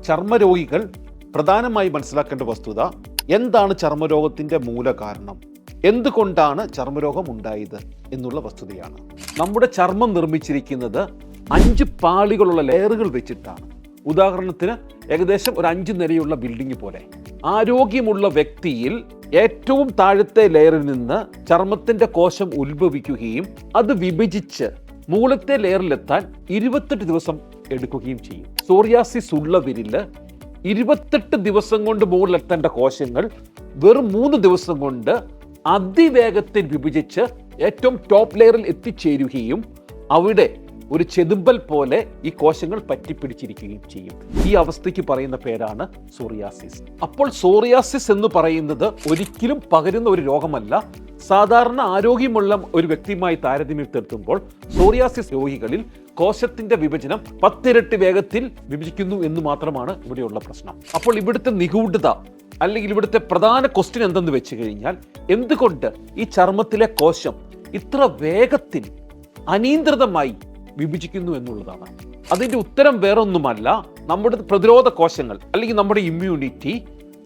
ചർമ്മരോഗികൾ പ്രധാനമായി മനസ്സിലാക്കേണ്ട വസ്തുത എന്താണ് ചർമ്മരോഗത്തിൻ്റെ മൂലകാരണം, എന്തുകൊണ്ടാണ് ചർമ്മരോഗം ഉണ്ടായത് എന്നുള്ള വസ്തുതയാണ്. നമ്മുടെ ചർമ്മം നിർമ്മിച്ചിരിക്കുന്നത് 5 പാളികളുള്ള ലെയറുകൾ വെച്ചിട്ടാണ്. ഉദാഹരണത്തിന് ഏകദേശം ഒരു 5 നിലയുള്ള ബിൽഡിംഗ് പോലെ. ആരോഗ്യമുള്ള വ്യക്തിയിൽ ഏറ്റവും താഴത്തെ ലെയറിൽ നിന്ന് ചർമ്മത്തിന്റെ കോശം ഉത്ഭവിക്കുകയും അത് വിഭജിച്ച് മുകളിലത്തെ ലെയറിലെത്താൻ 28 ദിവസം എടുക്കുകയും ചെയ്യും. സോറിയാസിസ് ഉള്ളവരിൽ 28 ദിവസം കൊണ്ട് മുകളിലെത്തേണ്ട കോശങ്ങൾ വെറും 3 ദിവസം കൊണ്ട് അതിവേഗത്തിൽ വിഭജിച്ച് ഏറ്റവും ടോപ്പ് ലെയറിൽ എത്തിച്ചേരുകയും അവിടെ ഒരു ചെതുമ്പൽ പോലെ ഈ കോശങ്ങൾ പറ്റിപ്പിടിച്ചിരിക്കുകയും ചെയ്യും. ഈ അവസ്ഥയ്ക്ക് പറയുന്ന പേരാണ് സോറിയാസിസ്. അപ്പോൾ സോറിയാസിസ് എന്ന് പറയുന്നത് ഒരിക്കലും പകരുന്ന ഒരു രോഗമല്ല. സാധാരണ ആരോഗ്യമുള്ള ഒരു വ്യക്തിയുമായി താരതമ്യപ്പെടുത്തുമ്പോൾ സോറിയാസിസ് രോഗികളിൽ കോശത്തിന്റെ വിഭജനം 10 ഇരട്ടി വേഗത്തിൽ വിഭജിക്കുന്നു എന്ന് മാത്രമാണ് ഇവിടെയുള്ള പ്രശ്നം. അപ്പോൾ ഇവിടുത്തെ നിഗൂഢത അല്ലെങ്കിൽ ഇവിടുത്തെ പ്രധാന ക്വസ്റ്റ്യൻ എന്തെന്ന് വെച്ച് കഴിഞ്ഞാൽ, എന്തുകൊണ്ട് ഈ ചർമ്മത്തിലെ കോശം ഇത്ര വേഗത്തിൽ അനിയന്ത്രിതമായി വിഭജിക്കുന്നു എന്നുള്ളതാണ്. അതിൻ്റെ ഉത്തരം വേറൊന്നുമല്ല, നമ്മുടെ പ്രതിരോധ കോശങ്ങൾ അല്ലെങ്കിൽ നമ്മുടെ ഇമ്മ്യൂണിറ്റി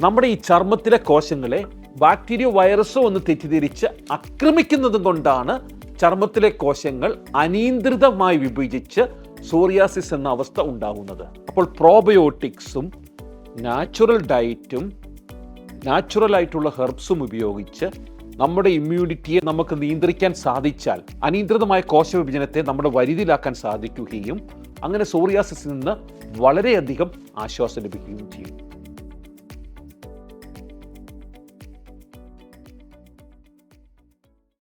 നമ്മുടെ ഈ ചർമ്മത്തിലെ കോശങ്ങളെ ബാക്ടീരിയോ വൈറസോ എന്ന് തെറ്റിദ്ധരിച്ച് ആക്രമിക്കുന്നതും കൊണ്ടാണ് ചർമ്മത്തിലെ കോശങ്ങൾ അനിയന്ത്രിതമായി വിഭജിച്ച് സോറിയാസിസ് എന്ന അവസ്ഥ ഉണ്ടാകുന്നത്. അപ്പോൾ പ്രോബയോട്ടിക്സും നാച്ചുറൽ ഡയറ്റും നാച്ചുറൽ ആയിട്ടുള്ള ഹെർബ്സും ഉപയോഗിച്ച് നമ്മുടെ ഇമ്മ്യൂണിറ്റിയെ നമുക്ക് നിയന്ത്രിക്കാൻ സാധിച്ചാൽ അനിയന്ത്രിതമായ കോശവിഭജനത്തെ നമ്മുടെ വരുതിയിലാക്കാൻ സാധിക്കുകയും അങ്ങനെ സോറിയാസിസിൽ നിന്ന് വളരെയധികം ആശ്വാസം ലഭിക്കുകയും ചെയ്യും.